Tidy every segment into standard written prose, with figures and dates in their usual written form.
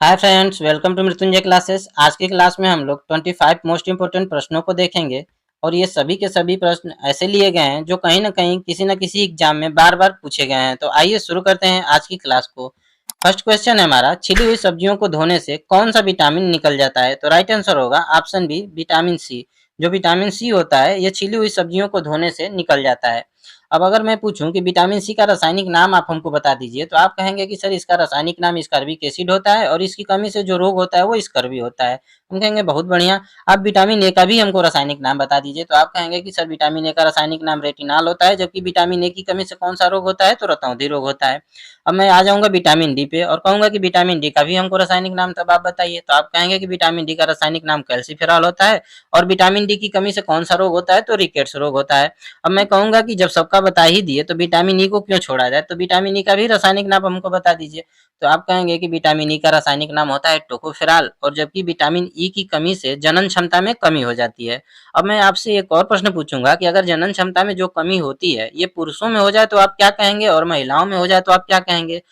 Hi friends, welcome to Mrityunjay classes. आज की class में हम लोग 25 मोस्ट इंपोर्टेंट प्रश्नों को देखेंगे और ये सभी के सभी प्रश्न ऐसे लिए गए हैं जो कहीं ना कहीं किसी न किसी एग्जाम में बार बार पूछे गए हैं। तो आइए शुरू करते हैं आज की क्लास को। फर्स्ट क्वेश्चन है हमारा, छिली हुई सब्जियों को धोने से कौन सा विटामिन निकल जाता है? तो राइट आंसर होगा ऑप्शन बी, विटामिन सी। जो विटामिन सी होता है ये छिली हुई सब्जियों को धोने से निकल जाता है। अब अगर मैं पूछूं कि विटामिन सी का रासायनिक नाम आप हमको बता दीजिए, तो आप कहेंगे कि सर इसका रासायनिक नाम स्कर्बिक एसिड होता है और इसकी कमी से जो रोग होता है वो स्कर्वी होता है। हम कहेंगे बहुत बढ़िया। आप विटामिन ए का भी हमको रासायनिक नाम बता दीजिए, तो आप कहेंगे कि सर विटामिन ए का रासायनिक नाम रेटिनॉल होता है, जबकि विटामिन ए की कमी से कौन सा रोग होता है? तो रतौंधी रोग होता है। अब मैं आ जाऊंगा विटामिन डी पे और कहूंगा कि विटामिन डी का भी हमको रासायनिक नाम तब आप बताइए, तो आप कहेंगे कि विटामिन डी का रासायनिक नाम कैल्सीफेरॉल होता है। और विटामिन डी की कमी से कौन सा रोग होता है? तो रिकेट्स रोग होता है। अब मैं कहूंगा कि जब सबका बता ही दिए तो विटामिन ई को क्यों छोड़ा जाए, तो विटामिन ई का भी रासायनिक नाम हमको बता दीजिए। तो आप कहेंगे कि विटामिन ई का रासायनिक नाम होता है टोकोफेरॉल, और जबकि विटामिन ई की कमी से जनन क्षमता में कमी हो जाती है। अब मैं आपसे एक और प्रश्न पूछूंगा कि अगर जनन क्षमता में जो कमी होती है ये पुरुषों में हो जाए तो आप क्या कहेंगे, और महिलाओं में हो जाए तो आप क्या कहेंगे?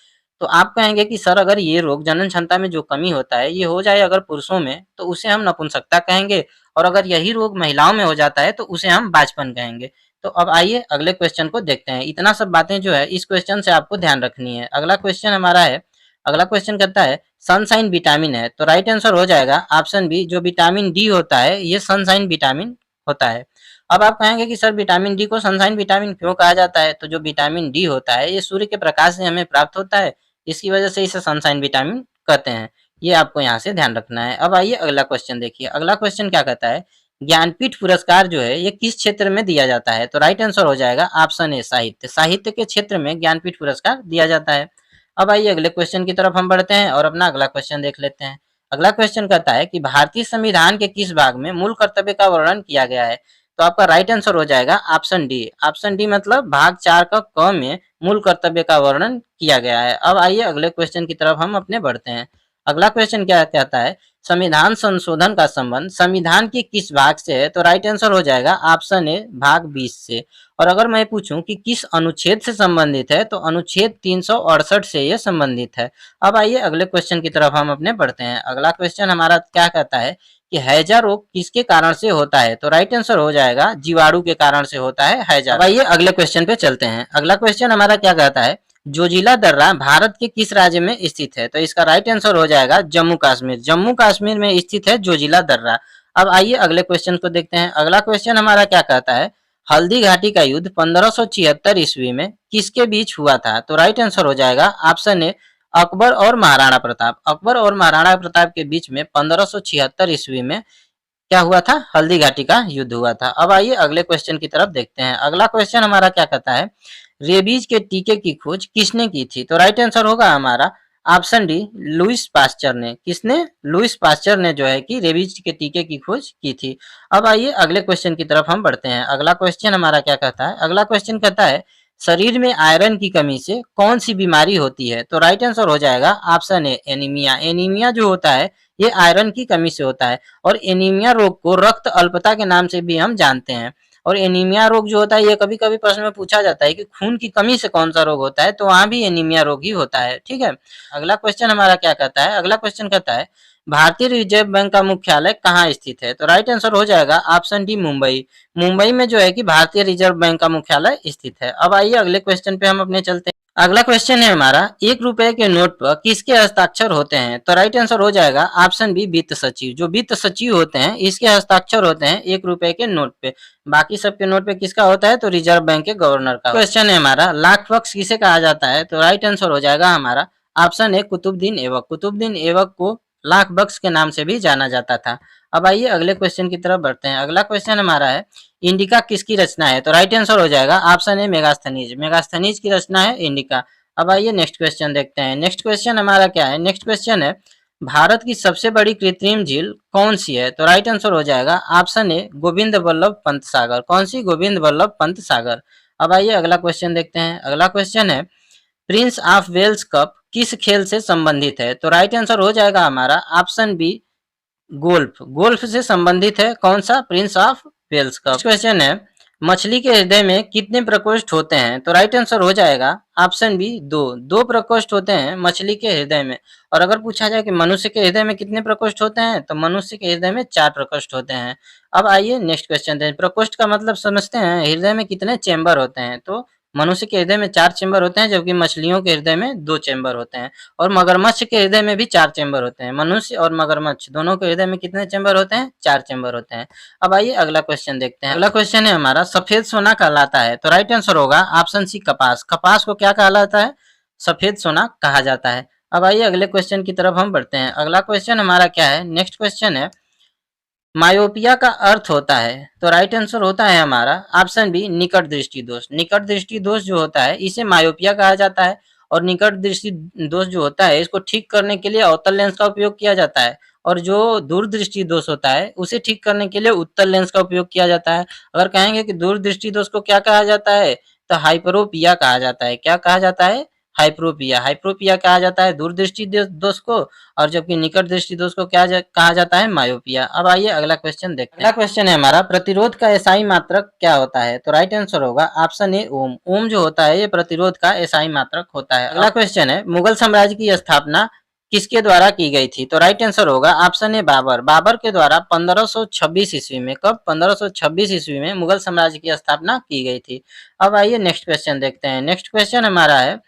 तो आप कहेंगे कि सर अगर ये रोग जनन क्षमता में जो कमी होता है ये हो जाए अगर पुरुषों में, तो उसे हम नपुंसकता कहेंगे, और अगर यही रोग महिलाओं में हो जाता है तो उसे हम बाजपन कहेंगे। तो अब आइए अगले क्वेश्चन को देखते हैं। इतना सब बातें जो है इस क्वेश्चन से आपको ध्यान रखनी है। अगला क्वेश्चन हमारा है, अगला क्वेश्चन कहता है सनशाइन विटामिन है, तो राइट आंसर हो जाएगा ऑप्शन बी, जो विटामिन डी होता है ये सनशाइन विटामिन होता है। अब आप कहेंगे कि सर विटामिन डी को सनशाइन विटामिन क्यों कहा जाता है? तो जो विटामिन डी होता है ये सूर्य के प्रकाश से हमें प्राप्त होता है, इसकी वजह से इसे सनशाइन विटामिन कहते हैं। ये आपको यहाँ से ध्यान रखना है। अब आइए अगला क्वेश्चन देखिए। अगला क्वेश्चन क्या कहता है, ज्ञानपीठ पुरस्कार जो है ये किस क्षेत्र में दिया जाता है? तो राइट आंसर हो जाएगा ऑप्शन ए, साहित्य। साहित्य के क्षेत्र में ज्ञानपीठ पुरस्कार दिया जाता है। अब आइए अगले क्वेश्चन की तरफ हम बढ़ते हैं और अपना अगला क्वेश्चन देख लेते हैं। अगला क्वेश्चन कहता है कि भारतीय संविधान के किस भाग में मूल कर्तव्य का वर्णन किया गया है? तो आपका राइट आंसर हो जाएगा ऑप्शन डी। ऑप्शन डी मतलब भाग 4 का क में मूल कर्तव्य का वर्णन किया गया है। अब आइए अगले क्वेश्चन की तरफ हम अपने बढ़ते हैं। अगला क्वेश्चन क्या कहता है, संविधान संशोधन का संबंध संविधान के किस भाग से है? तो राइट आंसर हो जाएगा ऑप्शन ए, भाग 20 से। और अगर मैं पूछूं कि किस अनुच्छेद से संबंधित है, तो अनुच्छेद 368 से ये संबंधित है। अब आइए अगले क्वेश्चन की तरफ हम अपने बढ़ते हैं। अगला क्वेश्चन हमारा क्या कहता है कि हैजा रोग किसके कारण से होता है? तो राइट आंसर हो जाएगा जीवाणु के कारण से होता है हैजा। अब आइए अगले क्वेश्चन पे चलते हैं। अगला क्वेश्चन हमारा क्या कहता है, जोजिला दर्रा भारत के किस राज्य में स्थित है? तो इसका राइट आंसर हो जाएगा जम्मू कश्मीर। जम्मू कश्मीर में स्थित है जोजिला दर्रा। अब आइए अगले क्वेश्चन को देखते हैं। अगला क्वेश्चन हमारा क्या कहता है, हल्दी घाटी का युद्ध 1576 ईस्वी में किसके बीच हुआ था? तो राइट आंसर हो जाएगा ऑप्शन ए, अकबर और महाराणा प्रताप। अकबर और महाराणा प्रताप के बीच में 1576 ईस्वी में क्या हुआ था? हल्दी घाटी का युद्ध हुआ था। अब आइए अगले क्वेश्चन की तरफ देखते हैं। अगला क्वेश्चन हमारा क्या कहता है, रेबीज के टीके की खोज किसने की थी? तो राइट आंसर होगा हमारा ऑप्शन डी, लुइस पास्चर ने। किसने? लुइस पास्चर ने जो है कि रेबीज के टीके की खोज की थी। अब आइए अगले क्वेश्चन की तरफ हम बढ़ते हैं। अगला क्वेश्चन हमारा क्या कहता है, अगला क्वेश्चन कहता है शरीर में आयरन की कमी से कौन सी बीमारी होती है? तो राइट आंसर हो जाएगा ऑप्शन ए, एनीमिया। एनीमिया जो होता है ये आयरन की कमी से होता है, और एनीमिया रोग को रक्त अल्पता के नाम से भी हम जानते हैं। और एनीमिया रोग जो होता है ये कभी कभी प्रश्न में पूछा जाता है कि खून की कमी से कौन सा रोग होता है, तो वहां भी एनीमिया रोग ही होता है। ठीक है। अगला क्वेश्चन हमारा क्या कहता है, अगला क्वेश्चन कहता है भारतीय रिजर्व बैंक का मुख्यालय कहाँ स्थित है? तो राइट आंसर हो जाएगा ऑप्शन डी, मुंबई। मुंबई में जो है कि भारतीय रिजर्व बैंक का मुख्यालय स्थित है। अब आइए अगले क्वेश्चन पे हम अपने चलते हैं। अगला क्वेश्चन है हमारा, 1 रुपए के नोट पर किसके हस्ताक्षर होते हैं? तो राइट आंसर हो जाएगा ऑप्शन बी, वित्त सचिव। जो वित्त सचिव होते हैं इसके हस्ताक्षर होते हैं 1 रुपए के नोट पे। बाकी सबके नोट पे किसका होता है? तो रिजर्व बैंक के गवर्नर का। क्वेश्चन है हमारा, लाख बख्श किसे कहा जाता है? तो राइट आंसर हो जाएगा हमारा ऑप्शन ए, कुतुबुद्दीन ऐबक। कुतुबुद्दीन ऐबक को लाख बख्श के नाम से भी जाना जाता था। अब आइए अगले क्वेश्चन की तरफ बढ़ते हैं। अगला क्वेश्चन हमारा है, इंडिका किसकी रचना है? तो राइट आंसर हो जाएगा ऑप्शन ए, मेगास्थनीज। मेगास्थनीज की रचना है इंडिका। अब आइए नेक्स्ट क्वेश्चन देखते हैं। नेक्स्ट क्वेश्चन हमारा क्या है, नेक्स्ट क्वेश्चन है भारत की सबसे बड़ी कृत्रिम झील कौन सी है? तो राइट आंसर हो जाएगा ऑप्शन ए, गोविंद वल्लभ पंत सागर। कौन सी? गोविंद वल्लभ पंत सागर। अब आइए अगला क्वेश्चन देखते हैं। अगला क्वेश्चन है, प्रिंस ऑफ वेल्स कप किस खेल से संबंधित है? तो राइट आंसर हो जाएगा हमारा ऑप्शन बी, गोल्फ। गोल्फ से संबंधित है कौन सा? Prince of Wales cup. Question है, मछली के हृदय में कितने प्रकोष्ठ होते हैं? तो राइट आंसर हो जाएगा ऑप्शन बी 2। 2 प्रकोष्ठ होते हैं मछली के हृदय में। और अगर पूछा जाए कि मनुष्य के हृदय में कितने प्रकोष्ठ होते हैं, तो मनुष्य के हृदय में 4 प्रकोष्ठ होते हैं। अब आइए नेक्स्ट क्वेश्चन दें। प्रकोष्ठ का मतलब समझते हैं, हृदय में कितने चेंबर होते हैं? तो मनुष्य के हृदय में 4 चेंबर होते हैं, जबकि मछलियों के हृदय में 2 चेंबर होते हैं। और मगरमच्छ के हृदय में भी 4 चेंबर होते हैं। मनुष्य और मगरमच्छ दोनों के हृदय में कितने चेंबर होते हैं? 4 चेंबर होते हैं। अब आइए अगला क्वेश्चन देखते हैं। अगला क्वेश्चन है हमारा, सफेद सोना कहलाता है? तो राइट आंसर होगा ऑप्शन सी कपास। कपास को क्या कहलाता है? सफेद सोना कहा जाता है। अब आइए अगले क्वेश्चन की तरफ हम बढ़ते हैं। अगला क्वेश्चन हमारा क्या है? नेक्स्ट क्वेश्चन है, मायोपिया का अर्थ होता है? तो राइट आंसर होता है हमारा ऑप्शन बी निकट दृष्टि दोष। निकट दृष्टि दोष जो होता है इसे मायोपिया कहा जाता है। और निकट दृष्टि दोष जो होता है इसको ठीक करने के लिए अवतल लेंस का उपयोग किया जाता है। और जो दूरदृष्टि दोष होता है उसे ठीक करने के लिए उत्तल लेंस का उपयोग किया जाता है। अगर कहेंगे कि दूरदृष्टि दोष को क्या कहा जाता है, तो हाइपरोपिया कहा जाता है। क्या कहा जाता है? हाइप्रोपिया। हाइप्रोपिया कहा जाता है दूरदृष्टि दोष को। और जबकि निकट दृष्टि दोष को क्या कहा जाता है? मायोपिया। अब आइए अगला क्वेश्चन देखते हैं। अगला क्वेश्चन है हमारा, प्रतिरोध का एसआई मात्रक क्या होता है? तो राइट आंसर होगा ऑप्शन ए ओम। ओम जो होता है ये प्रतिरोध का एसआई मात्रक होता है। अगला क्वेश्चन है, मुगल साम्राज्य की स्थापना किसके द्वारा की गई थी? तो राइट आंसर होगा ऑप्शन ए बाबर। बाबर के द्वारा 1526 ईस्वी में, कब? 1526 ईस्वी में मुगल साम्राज्य की स्थापना की गई थी। अब आइए नेक्स्ट क्वेश्चन देखते हैं। नेक्स्ट क्वेश्चन हमारा है,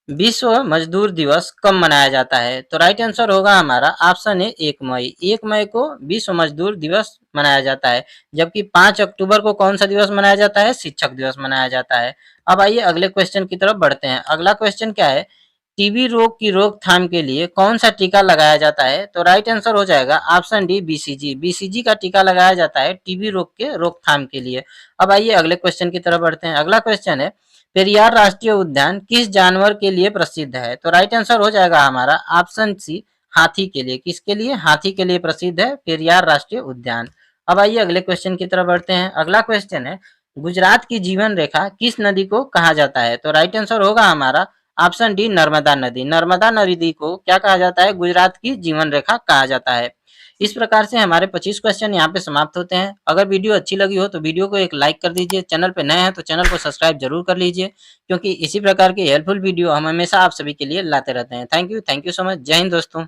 विश्व मजदूर दिवस कब मनाया जाता है? तो राइट आंसर होगा हमारा ऑप्शन ए 1 मई। 1 मई को विश्व मजदूर दिवस मनाया जाता है। जबकि 5 अक्टूबर को कौन सा दिवस मनाया जाता है? शिक्षक दिवस मनाया जाता है। अब आइए अगले क्वेश्चन की तरफ बढ़ते हैं। अगला क्वेश्चन क्या है, टीबी रोग की रोकथाम के लिए कौन सा टीका लगाया जाता है? तो राइट आंसर हो जाएगा ऑप्शन डी बीसीजी। बीसीजी का टीका लगाया जाता है टीबी रोग के रोकथाम के लिए। अब आइए अगले क्वेश्चन की तरफ बढ़ते हैं। अगला क्वेश्चन है, पेरियार राष्ट्रीय उद्यान किस जानवर के लिए प्रसिद्ध है? तो राइट आंसर हो जाएगा हमारा ऑप्शन सी हाथी के लिए। किसके लिए? हाथी के लिए प्रसिद्ध है पेरियार राष्ट्रीय उद्यान। अब आइए अगले क्वेश्चन की तरफ बढ़ते हैं। अगला क्वेश्चन है, गुजरात की जीवन रेखा किस नदी को कहा जाता है? तो राइट आंसर होगा हमारा ऑप्शन डी नर्मदा नदी। नर्मदा नदी को क्या कहा जाता है? गुजरात की जीवन रेखा कहा जाता है। इस प्रकार से हमारे 25 क्वेश्चन यहाँ पे समाप्त होते हैं। अगर वीडियो अच्छी लगी हो तो वीडियो को एक लाइक कर दीजिए। चैनल पे नए हैं तो चैनल को सब्सक्राइब जरूर कर लीजिए, क्योंकि इसी प्रकार की हेल्पफुल वीडियो हम हमेशा आप सभी के लिए लाते रहते हैं। Thank you so much. जय हिंद दोस्तों।